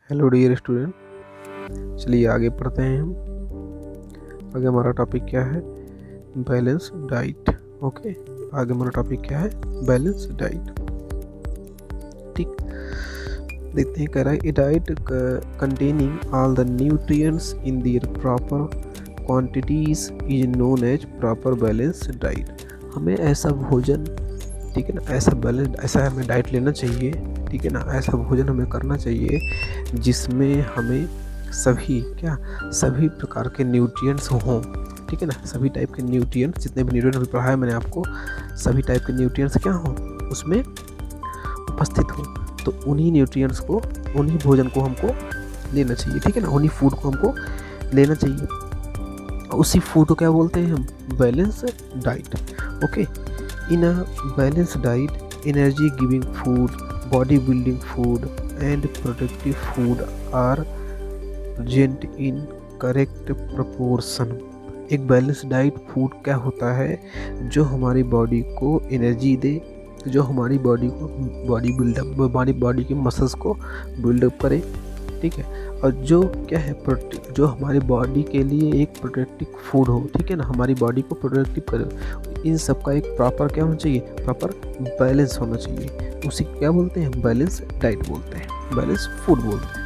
Hello dear student, चलिए आगे पढ़ते हैं हम। आगे हमारा टॉपिक क्या है? Balance diet. ओके, आगे हमारा टॉपिक क्या है? Balance diet. ठीक, देखते हैं। कह रहा है a diet containing all the nutrients in their proper quantities is known as proper balance diet. हमें ऐसा भोजन, ठीक है ना, ऐसा हमें डाइट लेना चाहिए, ठीक है ना, ऐसा भोजन हमें करना चाहिए जिसमें हमें सभी प्रकार के न्यूट्रिएंट्स हों, ठीक है ना। सभी टाइप के न्यूट्रिएंट्स, जितने भी न्यूट्रिएंट अभी पढ़ाया मैंने आपको, सभी टाइप के न्यूट्रिएंट्स क्या हों, उसमें उपस्थित हों। तो उन्हीं न्यूट्रिएंट्स को, उन्हीं भोजन को हमको लेना चाहिए, ठीक है ना, उन्हीं फूड को हमको लेना चाहिए। उसी फूड को क्या बोलते हैं हम? Balance diet. Okay, in a balance diet, energy giving food, body building food and productive food are present in correct proportion. एक बैलेंस डाइट फूड क्या होता है? जो हमारी बॉडी को एनर्जी दे, जो हमारी बॉडी को हमारी बॉडी के मसल्स को बिल्डअप करे, ठीक है, और जो क्या है, जो हमारी बॉडी के लिए एक प्रोटेक्टिव फूड हो, ठीक है ना, हमारी बॉडी को प्रोटेक्टिव करे। इन सब का एक प्रॉपर क्या होना चाहिए? प्रॉपर बैलेंस होना चाहिए। उसी क्या बोलते हैं? बैलेंस डाइट बोलते हैं, बैलेंस फूड बोलते हैं।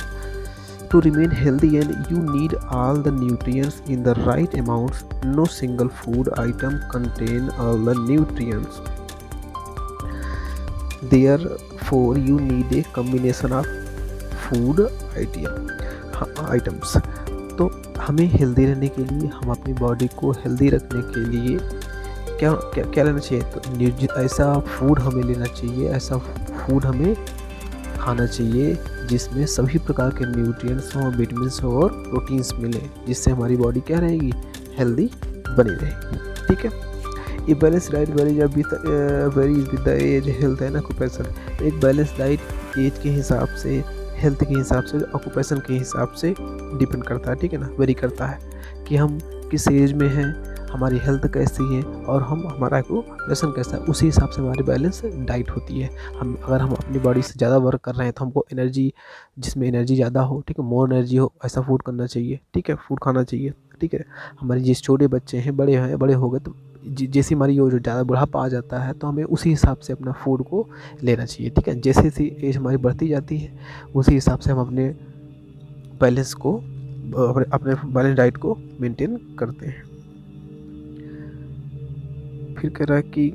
To remain healthy and you need all the nutrients in the right amounts. No single food item contain all the nutrients. Therefore, you need a combination of food items. तो हमें healthy रहने के लिए, हम अपनी body को healthy रखने के लिए क्या क्या क्या लेना चाहिए? तो ऐसा फूड हमें लेना चाहिए, ऐसा फूड हमें खाना चाहिए जिसमें सभी प्रकार के न्यूट्रिएंट्स हों, विटामिन्स हों और प्रोटीन्स मिले, जिससे हमारी बॉडी क्या रहेगी? हेल्दी बनी रहेगी, ठीक है। ये balance diet varies with the age, health and occupation. एक बैलेंस डाइट एज के हिसाब से, हेल्थ के हिसाब से, ऑक्यूपेशन के हिसाब से डिपेंड करता है, ठीक है ना, वेरी करता है कि हम किस एज में हैं, हमारी हेल्थ कैसी है और हमारा ऑक्यूपेशन कैसा है, उसी हिसाब से हमारी बैलेंस डाइट होती है। अगर हम अपनी बॉडी से ज़्यादा वर्क कर रहे हैं तो हमको एनर्जी, जिसमें एनर्जी ज़्यादा हो, ठीक है, मोर एनर्जी हो, ऐसा फूड करना चाहिए, ठीक है, फूड खाना चाहिए, ठीक है। हमारे जिस छोटे बच्चे हैं, बड़े हो गए, तो जैसी हमारी जो ज़्यादा बुढ़ापा आ जाता है तो हमें उसी हिसाब से अपना फूड को लेना चाहिए, ठीक है। जैसे जैसी एज हमारी बढ़ती जाती है उसी हिसाब से हम अपने बैलेंस को, अपने बैलेंस डाइट को मेंटेन करते हैं। फिर कह रहा है कि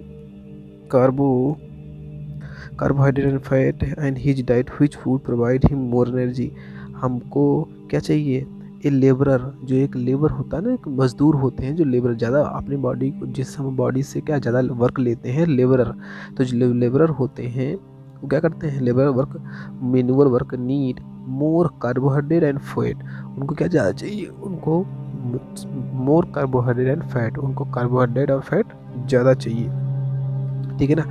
carbohydrate and fat and his diet which food provide him more energy. हमको क्या चाहिए? ए लेबरर, जो एक लेबर होता है ना, एक मजदूर होते हैं जो लेबर, ज़्यादा अपनी बॉडी को, जिस हम बॉडी से क्या ज़्यादा वर्क लेते हैं, लेबरर। तो जो लेबरर होते हैं वो क्या करते हैं? Labour work, manual work need more carbohydrate and fat. उनको क्या ज़्यादा चाहिए? उनको मोर कार्बोहाइड्रेट एंड फैट, उनको कार्बोहाइड्रेट और फैट ज़्यादा चाहिए, ठीक है ना,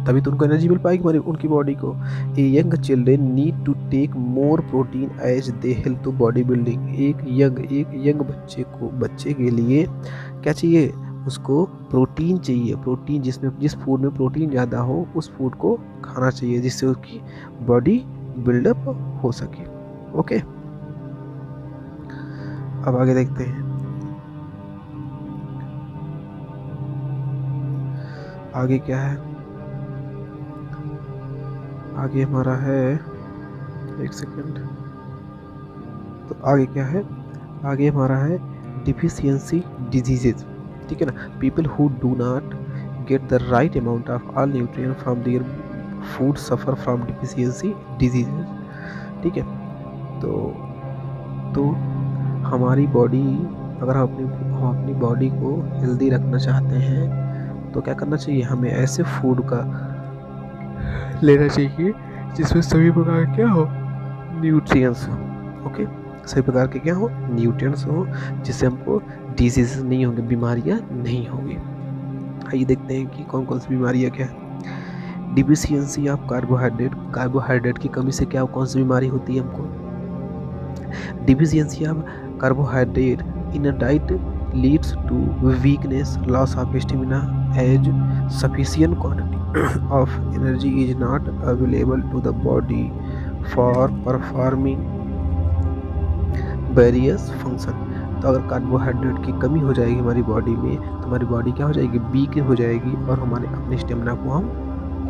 तभी तो उनको एनर्जी मिल पाएगी हमारी, उनकी बॉडी को। A young children need to take more protein as they help to body building. एक यंग बच्चे के लिए क्या चाहिए? उसको प्रोटीन चाहिए। प्रोटीन, जिस फूड में प्रोटीन ज़्यादा हो उस फूड को खाना चाहिए, जिससे उसकी बॉडी बिल्डअप हो सके। ओके, अब आगे देखते हैं। आगे क्या है? आगे हमारा है, एक सेकेंड, तो आगे क्या है? आगे हमारा है डिफिशियंसी डिजीजेज, ठीक है ना। People who do not get the right amount of all nutrient from their food suffer from deficiency diseases, ठीक है। तो हमारी बॉडी, अगर हम अपनी बॉडी को हेल्दी रखना चाहते हैं तो क्या करना चाहिए? हमें ऐसे फूड का लेना चाहिए जिसमें सभी प्रकार के क्या हो? न्यूट्रिएंट्स हो। ओके, सभी प्रकार के क्या हो? न्यूट्रिएंट्स हो, जिससे हमको डिजीज नहीं होंगे, बीमारियां नहीं होंगी। आइए देखते हैं कि कौन कौन सी बीमारियां क्या है। डिफिशियंसी ऑफ कार्बोहाइड्रेट, कार्बोहाइड्रेट की कमी से क्या, कौन सी बीमारी होती है हमको? Deficiency of carbohydrate in a diet leads to weakness, loss of stamina, as sufficient quantity of energy is not available to the body for performing various function. तो अगर कार्बोहाइड्रेट की कमी हो जाएगी हमारी बॉडी में तो हमारी बॉडी क्या हो जाएगी, वीक हो जाएगी और हमारे अपने स्टेमिना को हम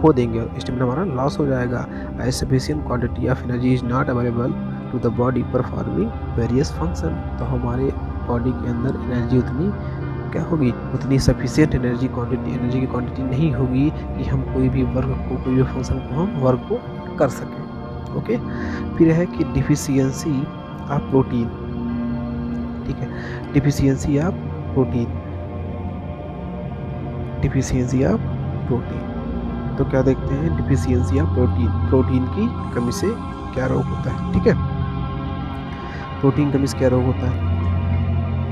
खो देंगे और स्टेमिना हमारा लॉस हो जाएगा। As sufficient quantity of energy is not available to the body performing various function. तो हमारे बॉडी के अंदर एनर्जी उतनी क्या होगी, उतनी सफिशिएंट एनर्जी की क्वांटिटी नहीं होगी कि हम कोई भी वर्क को, कोई भी फंक्शन को हम वर्क को कर सकें। ओके, फिर है कि डिफिशियंसी ऑफ प्रोटीन। ठीक है, deficiency of protein, deficiency of protein. तो क्या देखते हैं, डिफिशियंसी ऑफ प्रोटीन, प्रोटीन की कमी से क्या रोग होता है। ठीक है, प्रोटीन कमी से क्या रोग होता है,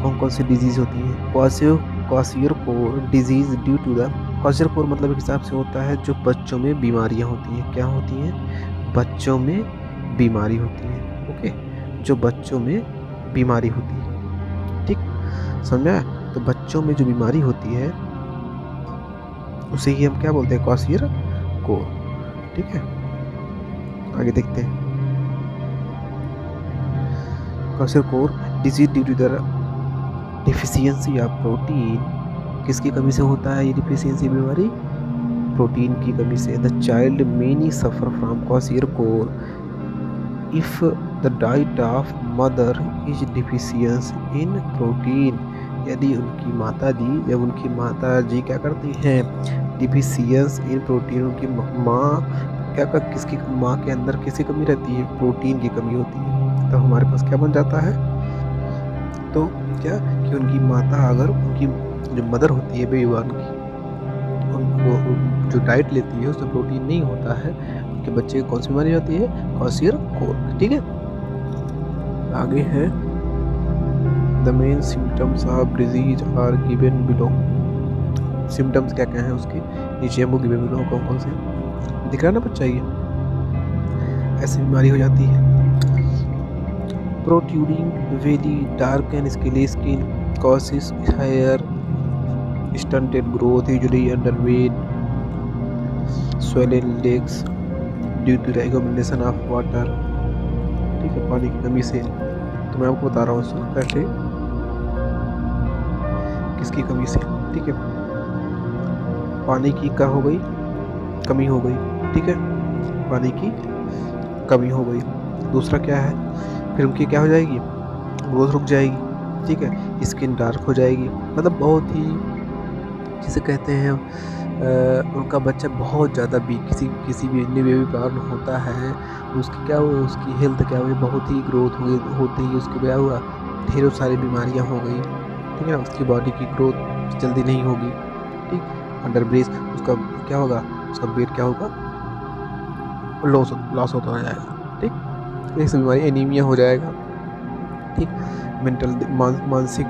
कौन कौन सी डिजीज होती है। क्वाशियोर डिजीज ड्यू टू द, क्वाशियोर मतलब एक हिसाब से होता है जो बच्चों में बीमारियां होती हैं। क्या होती हैं, बच्चों में बीमारी होती है। ओके, जो बच्चों में बीमारी होती है। ठीक, समझा। तो बच्चों में जो बीमारी होती है उसे ही हम क्या बोलते हैं, क्वाशियोर। ठीक है, आगे देखते हैं। Kwashiorkor disease due to the deficiency of protein, किसकी कमी से होता है ये डिफिशियंसी बीमारी, प्रोटीन की कमी से। The child many suffer from kwashiorkor if the diet of mother is deficient in protein. यदि उनकी माता जी, जब उनकी माता जी क्या करती हैं, डिफिशियंस इन प्रोटीन, उनकी माँ क्या कर, किसकी माँ के अंदर किसकी कमी रहती है, प्रोटीन की कमी होती है। तो हमारे पास क्या बन जाता है, तो क्या कि उनकी माता, अगर उनकी जो मदर होती है बेबीवान की, उनको जो डाइट लेती है उसमें प्रोटीन नहीं होता है, उनके बच्चे को कौन सी बीमारी होती है, क्वाशियोर। ठीक है, आगे है the main symptoms of disease are given below. Symptoms क्या क्या हैं उसके, नीचे हमको गिवन बिलो कौन कौन से दिख रहा है ना बच्चा, ये ऐसी बीमारी हो जाती है। Protruding very dark and scaly skin causes hair, stunted growth, usually underweight, swollen legs due to the accumulation of water। ठीक है, पानी की कमी से। तो मैं आपको बता रहा हूँ सुनो कैसे, किसकी कमी से। ठीक है, पानी की क्या हो गई, कमी हो गई। ठीक है, पानी की कमी हो गई। दूसरा क्या है, फिर उनकी क्या हो जाएगी, ग्रोथ रुक जाएगी। ठीक है, स्किन डार्क हो जाएगी, मतलब बहुत ही जिसे कहते हैं उनका बच्चा बहुत ज़्यादा किसी भी बेबी बॉर्न होता है, उसकी क्या हुआ, उसकी हेल्थ क्या हुई, बहुत ही ग्रोथ होती है, उसको क्या हुआ, ढेरों सारी बीमारियां हो गई। ठीक है, उसकी बॉडी की ग्रोथ जल्दी नहीं होगी। ठीक, अंडर ब्रेस्ट उसका क्या होगा, उसका वेट क्या होगा, लॉस होता जाएगा। ठीक, एक से बीमारी एनीमिया हो जाएगा। ठीक, मेंटल मानसिक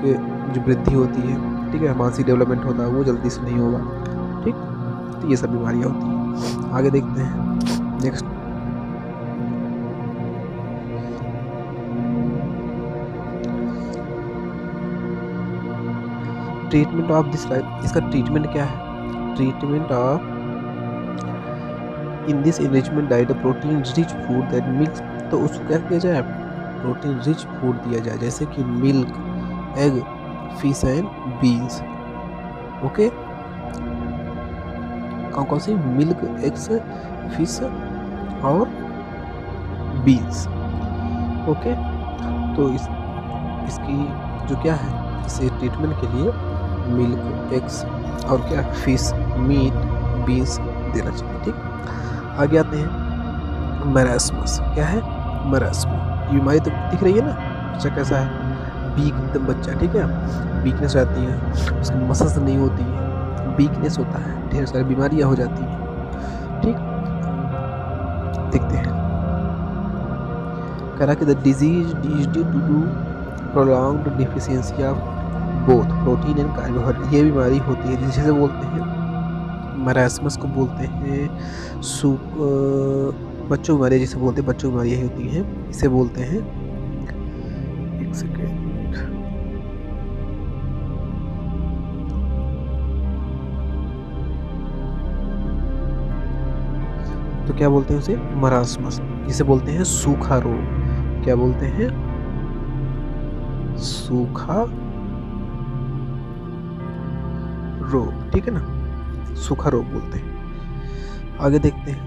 जो वृद्धि होती है, ठीक है, मानसिक डेवलपमेंट होता है वो जल्दी से नहीं होगा। ठीक, तो ये सब बीमारियां होती हैं। आगे देखते हैं next. Treatment of this life, इसका ट्रीटमेंट क्या है, treatment of in this enrichment diet protein rich food that mix. तो उसको क्या किया जाए, प्रोटीन रिच फूड दिया जाए, जैसे कि milk, egg, fish and beans. Okay, कौन कौन सी, मिल्क, एग्स, फिश और बीन्स। ओके, तो इसकी जो क्या है, इसे ट्रीटमेंट के लिए मिल्क, एग्स और क्या, फिश, मीट, बीन्स देना चाहिए। ठीक, आगे आते हैं मैरास्मस। क्या है, मैरास्मस, ये बीमारी तो दिख रही है ना, बच्चा कैसा है, वीक एकदम बच्चा। ठीक है, वीकनेस रहती है, उसकी मसल्स नहीं होती है, वीकनेस होता है, ढेर सारी बीमारियां हो जाती हैं। ठीक, देखते हैं, कह रहा कि the disease is due to prolonged deficiency of both protein and carbohydrate. ये बीमारी होती है जिसे बोलते हैं मैरास्मस को बोलते हैं बच्चों बीमारी, जिसे बोलते हैं बच्चों बीमारी यही होती हैं, इसे बोलते हैं, एक सेकेंड, तो क्या बोलते हैं उसे, मरास्मस, जिसे बोलते हैं सूखा रोग। क्या बोलते हैं, सूखा रोग, ठीक है ना, सूखा रोग बोलते हैं। आगे देखते हैं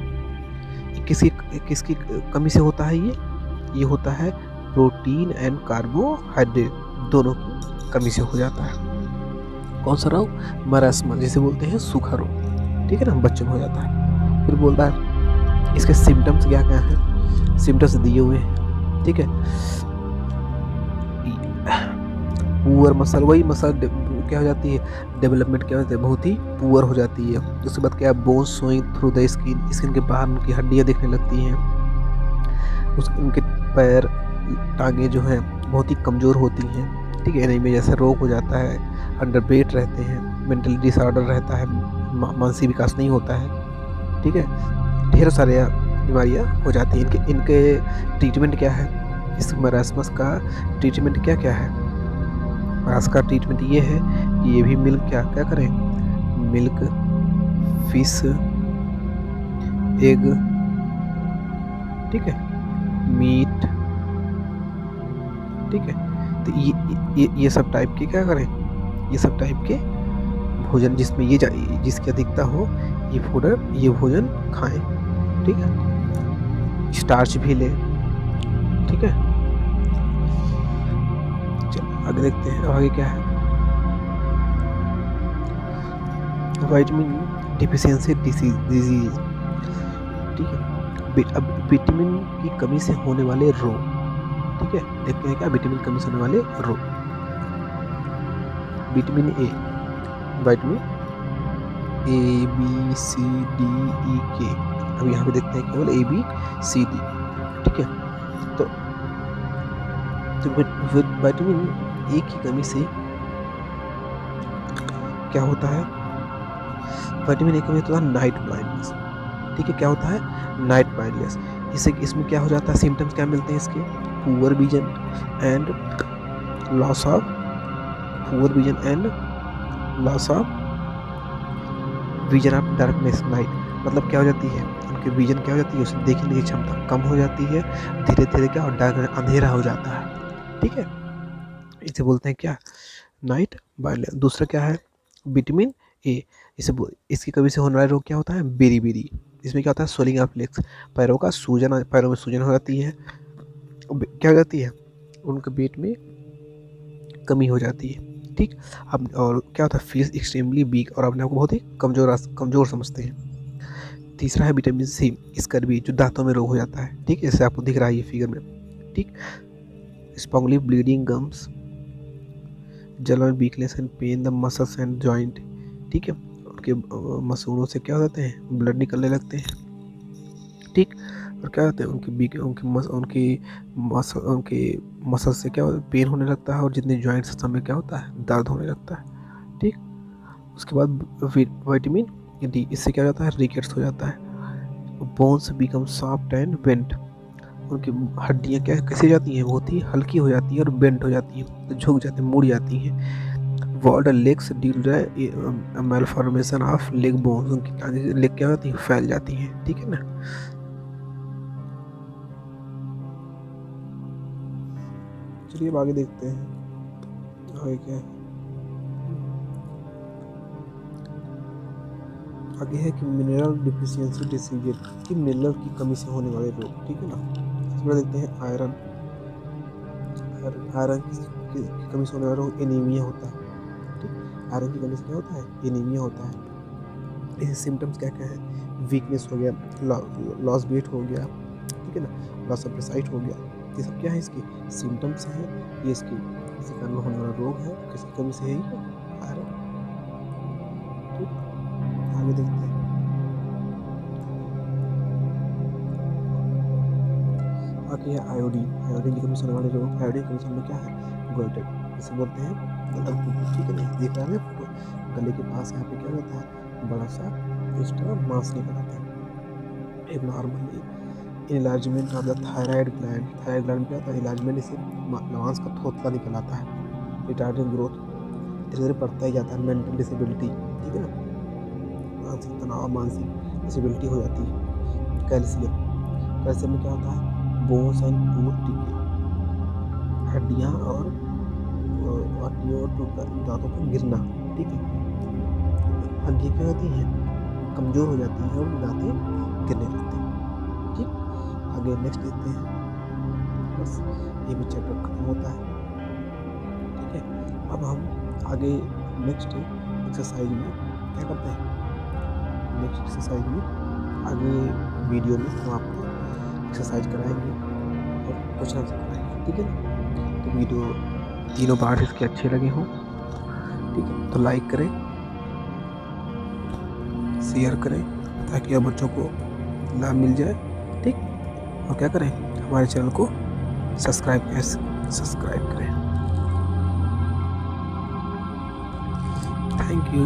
किसकी कमी से होता है ये होता है प्रोटीन एंड कार्बोहाइड्रेट, दोनों की कमी से हो जाता है। कौन सा रोग? मरासमा, जिसे बोलते हैं सूखा रोग, ठीक है ना, बच्चों में हो जाता है। फिर बोलता है इसके सिम्टम्स क्या क्या हैं, सिम्टम्स दिए हुए हैं, ठीक है। पुअर मसल, वही मसल क्या हो जाती है, डेवलपमेंट क्या होती है, बहुत ही पुअर हो जाती है। उसके बाद क्या है, bone showing through the skin, skin के बाहर उनकी हड्डियाँ दिखने लगती हैं। उनके पैर टांगे जो हैं बहुत ही कमज़ोर होती हैं, ठीक है। एनीमिया जैसा रोग हो जाता है, अंडरवेट रहते हैं, मेंटल डिसऑर्डर रहता है, मानसिक विकास नहीं होता है, ठीक है। ढेर सारे बीमारियाँ हो जाती हैं। इनके ट्रीटमेंट क्या है, इस मरासमस का ट्रीटमेंट क्या क्या है? मरास का ट्रीटमेंट ये है कि ये भी मिल्क क्या क्या करें, मिल्क, फिश, एग, ठीक है, मीट, ठीक है। तो ये सब टाइप के क्या करें, ये सब टाइप के भोजन जिसमें जिसकी अधिकता हो, ये भोजन खाएं, ठीक है। स्टार्च भी ले, ठीक है। चलो आगे देखते हैं, आगे क्या है, विटामिन डिफिशियंसी डिजीज, ठीक है। अब विटामिन की कमी से होने वाले रोग, ठीक है, देखते हैं क्या विटामिन की कमी से होने वाले रोग। Vitamin A, vitamin A B C D E K, अब यहाँ पे देखते हैं केवल ए बी सी डी, ठीक है। तो विटामिन ए की कमी से क्या होता है, विटामिन ए की कमी होता है नाइट ब्लाइंडनेस, ठीक है। क्या होता है, नाइट ब्लाइंडनेस। इसमें क्या हो जाता है, सिम्टम्स क्या मिलते हैं इसके, poor vision and loss of vision of darkness night, मतलब क्या हो जाती है, उनकी विजन क्या हो जाती है, उसे देखने की क्षमता कम हो जाती है, धीरे धीरे क्या और डार्क अंधेरा हो जाता है, ठीक है। इसे बोलते हैं क्या, नाइट ब्लाइंडनेस। दूसरा क्या है, विटामिन ए, इसकी कमी से होने वाला रोग क्या होता है, बेरी। इसमें क्या होता है, स्वेलिंग ऑफ लेग्स, पैरों में सूजन हो जाती है, क्या हो जाती है, उनके पेट में कमी हो जाती है, ठीक। अब और क्या होता है, फीस एक्सट्रीमली वीक, और अपने आप को बहुत ही कमज़ोर समझते हैं। तीसरा है विटामिन सी, स्कर्वी, जो दांतों में रोग हो जाता है, ठीक है, जैसे आपको दिख रहा है ये फिगर में, ठीक। स्पॉन्गली ब्लीडिंग गम्स, जलन, weakness and pain the muscles and joint, ठीक है। उनके मसूड़ों से क्या हो जाते हैं, ब्लड निकलने लगते हैं, ठीक। और क्या होता है, उनके मसल से क्या पेन होने लगता है, और जितने जॉइंट्स सिस्टम में क्या होता है, दर्द होने लगता है, ठीक। उसके बाद विटामिन डी, इससे क्या हो जाता है, रिकेट्स हो जाता है। Bones become soft and bent, उनकी हड्डियाँ क्या कैसे जाती हैं, बहुत ही हल्की हो जाती है और बेंट हो जाती हैं, तो झुक जाती हैं, मुड़ जाती हैं। Bowed legs due to malformation of leg bones, उनकी लेग क्या होती है, फैल जाती हैं, ठीक है ना। चलिए अब आगे देखते हैं, आगे क्या है, आगे है कि मिनरल डिफिशियंसी डिसीज, कि मिनरल की कमी से होने वाले रोग, ठीक है ना। इसमें देखते हैं आयरन की कमी से होने वाला रोग एनीमिया होता है, ठीक। आयरन की कमी से क्या होता है, एनीमिया होता है। इसके सिम्टम्स क्या क्या है, वीकनेस हो गया, लॉस वेट हो गया, ठीक है ना, लॉस ऑफ एपेटाइट हो गया, ये सब क्या है, इसके सिम्टम्स हैं, ये इसी कारण होने वाला रोग है, किसकी कमी से है, आयरन, ठीक। आगे देखते हैं, आगे है आयोडीन की कमी से होने वाले रोग। आयोडीन की कमी से में क्या है, गोइटर, इसे बोलते हैं गला, ठीक है ना, देख रहा है फोटो, गले के पास यहाँ पे क्या होता है, बड़ा सा एक्स्ट्रा मांस निकल आता है। एक normally enlargement of the thyroid gland, thyroid gland क्या होता है, इलाजमेंट इसे मांस का थोथा निकल आता है। रिटार्डिंग ग्रोथ, धीरे धीरे बढ़ता ही जाता है। मेंटल डिसेबिलिटी, ठीक है ना, मानसिक तनाव, मानसिक डिसेबिलिटी हो जाती है। कैल्शियम में क्या होता है, बोन्स एंड टूथ, ठीक है, हड्डियाँ और हड्डियों और दांतों पर गिरना। ठीक है, हड्डियाँ क्या होती हैं, कमज़ोर हो जाती हैं और दांतें गिरने लगती हैं। ठीक, आगे नेक्स्ट देखते हैं। बस ये भी चैप्टर खत्म होता है। ठीक है, अब हम आगे नेक्स्ट एक्सरसाइज में क्या करते हैं, नेक्स्ट एक्सरसाइज में आगे वीडियो में हम आपको एक्सरसाइज कराएंगे और क्वेश्चन आंसर कराएंगे। ठीक है ना, तो वीडियो तीनों पार्ट इसके अच्छे लगे हों, ठीक है, तो लाइक करें, शेयर करें ताकि और बच्चों को लाभ मिल जाए। ठीक, और क्या करें, हमारे चैनल को सब्सक्राइब करें। Thank you.